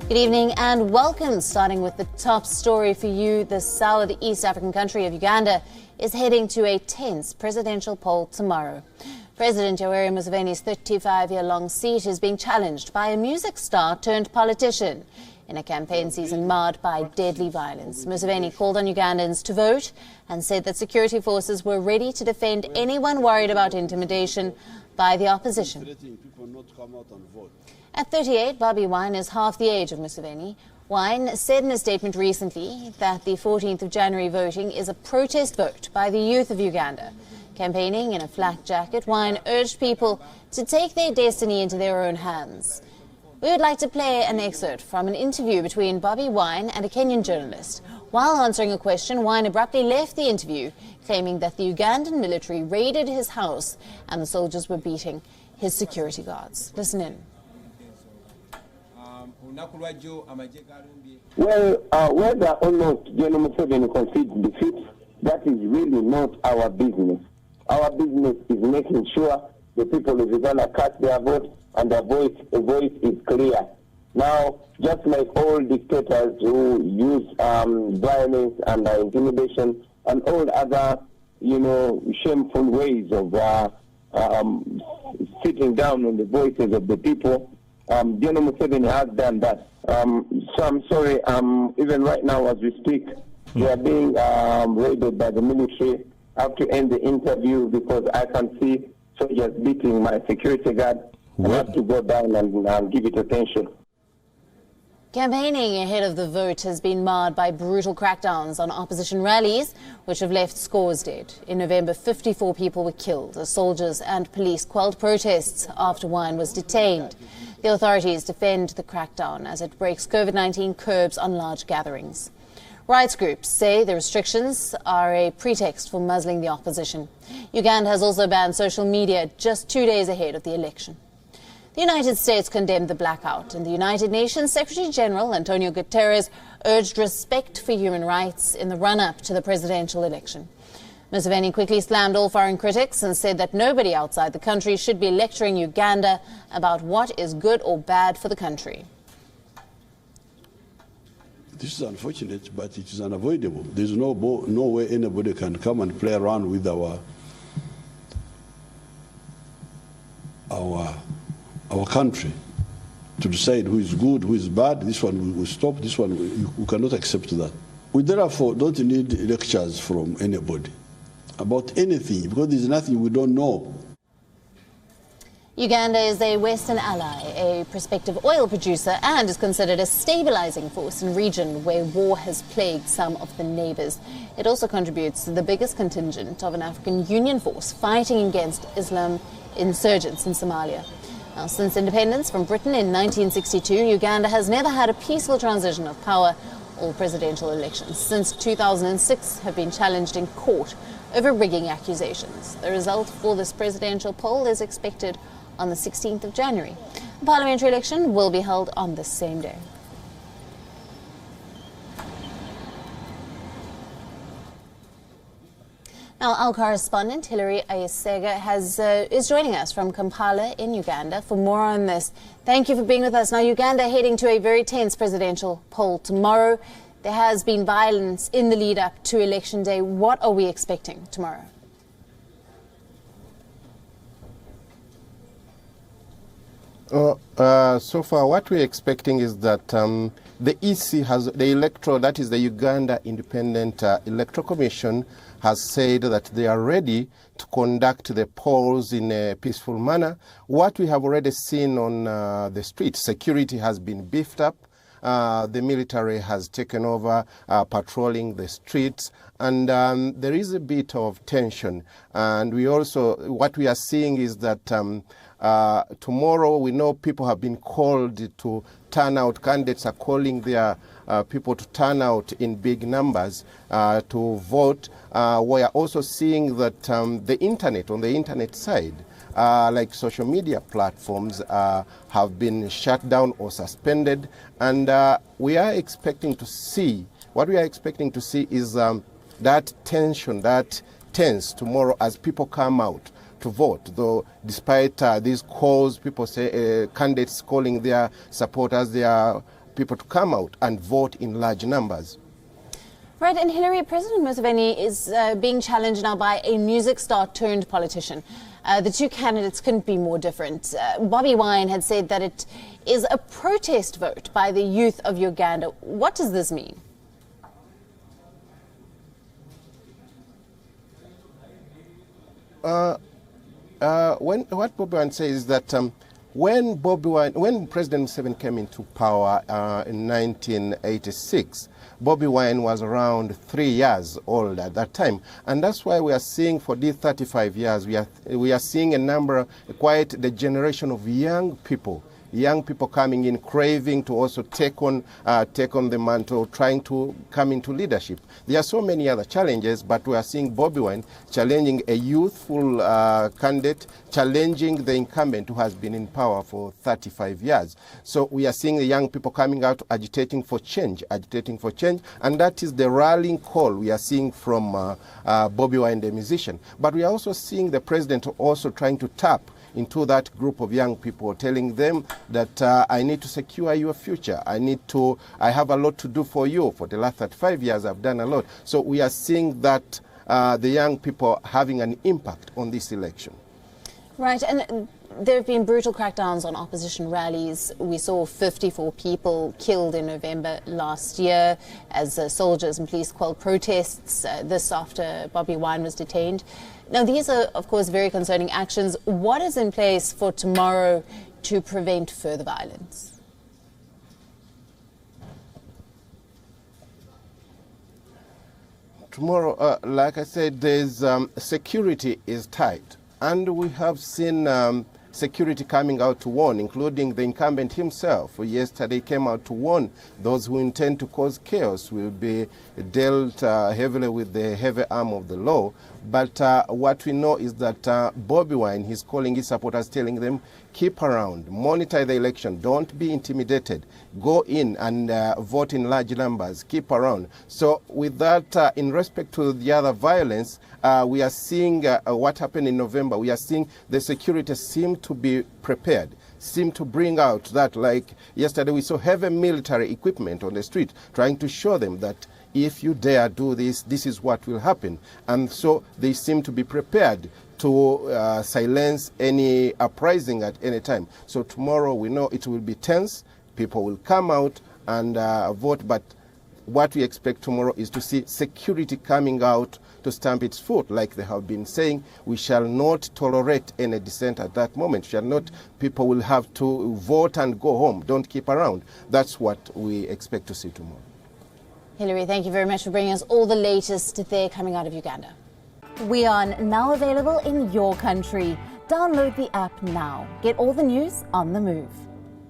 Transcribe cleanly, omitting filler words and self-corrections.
Good evening and welcome. Starting with the top story for you, the Southeast African country of Uganda is heading to a tense presidential poll tomorrow. President Yoweri Museveni's 35-year-long seat is being challenged by a music star turned politician in a campaign season marred by deadly violence. Museveni called on Ugandans to vote and said that security forces were ready to defend anyone worried about intimidation by the opposition. At 38, Bobi Wine is half the age of Museveni. Wine said in a statement recently that the 14th of January voting is a protest vote by the youth of Uganda. Campaigning in a flak jacket, Wine urged people to take their destiny into their own hands. We would like to play an excerpt from an interview between Bobi Wine and a Kenyan journalist. While answering a question, Wine abruptly left the interview, claiming that the Ugandan military raided his house and the soldiers were beating his security guards. Listen in. Well, whether or not General Museveni concedes defeat, that is really not our business. Our business is making sure the people of Uganda cast their vote and their voice is clear. Now, just like all dictators who use violence and intimidation and all other, shameful ways of sitting down on the voices of the people, General Museveni has done that. So I'm sorry, even right now as we speak, we are being raided by the military. I have to end the interview because I can see soldiers beating my security guard. I have to go down and give it attention. Campaigning ahead of the vote has been marred by brutal crackdowns on opposition rallies, which have left scores dead. In November, 54 people were killed as soldiers and police quelled protests after Wine was detained. The authorities defend the crackdown as it breaks COVID-19 curbs on large gatherings. Rights groups say the restrictions are a pretext for muzzling the opposition. Uganda has also banned social media just 2 days ahead of the election. The United States condemned the blackout, and the United Nations Secretary General Antonio Guterres urged respect for human rights in the run-up to the presidential election. Museveni quickly slammed all foreign critics and said that nobody outside the country should be lecturing Uganda about what is good or bad for the country. This is unfortunate, but it is unavoidable. There's no way anybody can come and play around with our country to decide who is good, who is bad. This one we will stop, this one we cannot accept that. We therefore don't need lectures from anybody about anything, because there's nothing we don't know. Uganda is a Western ally, a prospective oil producer, and is considered a stabilizing force in a region where war has plagued some of the neighbors. It also contributes to the biggest contingent of an African Union force fighting against Islam insurgents in Somalia. Now, since independence from Britain in 1962, Uganda has never had a peaceful transition of power. All presidential elections since 2006 have been challenged in court over rigging accusations. The result for this presidential poll is expected on the 16th of January. A parliamentary election will be held on this same day. Now, our correspondent Hilary Ayesega is joining us from Kampala in Uganda for more on this. Thank you for being with us. Now, Uganda heading to a very tense presidential poll tomorrow. There has been violence in the lead up to Election Day. What are we expecting tomorrow? So far, what we're expecting is that the EC has the electoral, that is the Uganda Independent Electoral Commission, has said that they are ready to conduct the polls in a peaceful manner. What we have already seen on the street, security has been beefed up. The military has taken over patrolling the streets, and there is a bit of tension. And we also, what we are seeing is that tomorrow we know people have been called to turn out. Candidates are calling their people to turn out in big numbers to vote. We are also seeing that the internet, on the internet side, like social media platforms have been shut down or suspended, and we are expecting to see, what we are expecting to see is that tension, that tense tomorrow as people come out to vote. Though despite these calls, people say candidates calling their supporters, their people to come out and vote in large numbers. Right, and Hillary, President Museveni is being challenged now by a music star turned politician. The two candidates couldn't be more different. Bobi Wine had said that it is a protest vote by the youth of Uganda. What does this mean? What Bobi Wine says is that when President Museveni came into power in 1986, Bobi Wine was around 3 years old at that time, and that's why we are seeing for these 35 years we are seeing a number, quite the generation of young people coming in, craving to also take on the mantle, trying to come into leadership. There are so many other challenges, but we are seeing Bobi Wine challenging a youthful candidate, challenging the incumbent who has been in power for 35 years. So we are seeing the young people coming out agitating for change, and that is the rallying call we are seeing from Bobi Wine, the musician. But we are also seeing the president also trying to tap into that group of young people, telling them that I need to secure your future. I have a lot to do for you. For the last 35 years, I've done a lot. So we are seeing that the young people having an impact on this election. Right, and there have been brutal crackdowns on opposition rallies. We saw 54 people killed in November last year as soldiers and police quelled protests, this after Bobi Wine was detained. Now, these are, of course, very concerning actions. What is in place for tomorrow to prevent further violence? Tomorrow, like I said, there's security is tight. And we have seen security coming out to warn, including the incumbent himself, who yesterday came out to warn those who intend to cause chaos will be dealt heavily with the heavy arm of the law. But what we know is that Bobi Wine, he's calling his supporters, telling them, keep around, monitor the election, don't be intimidated, go in and vote in large numbers, keep around. So with that, in respect to the other violence, we are seeing what happened in November. We are seeing the security seem to be prepared, seem to bring out that, like yesterday we saw heavy military equipment on the street, trying to show them that if you dare do this, this is what will happen. And so they seem to be prepared to silence any uprising at any time. So tomorrow we know it will be tense. People will come out and vote, but what we expect tomorrow is to see security coming out to stamp its foot, like they have been saying. We shall not tolerate any dissent at that moment. People will have to vote and go home. Don't keep around. That's what we expect to see tomorrow. Hillary, thank you very much for bringing us all the latest there coming out of Uganda. We are now available in your country. Download the app now. Get all the news on the move.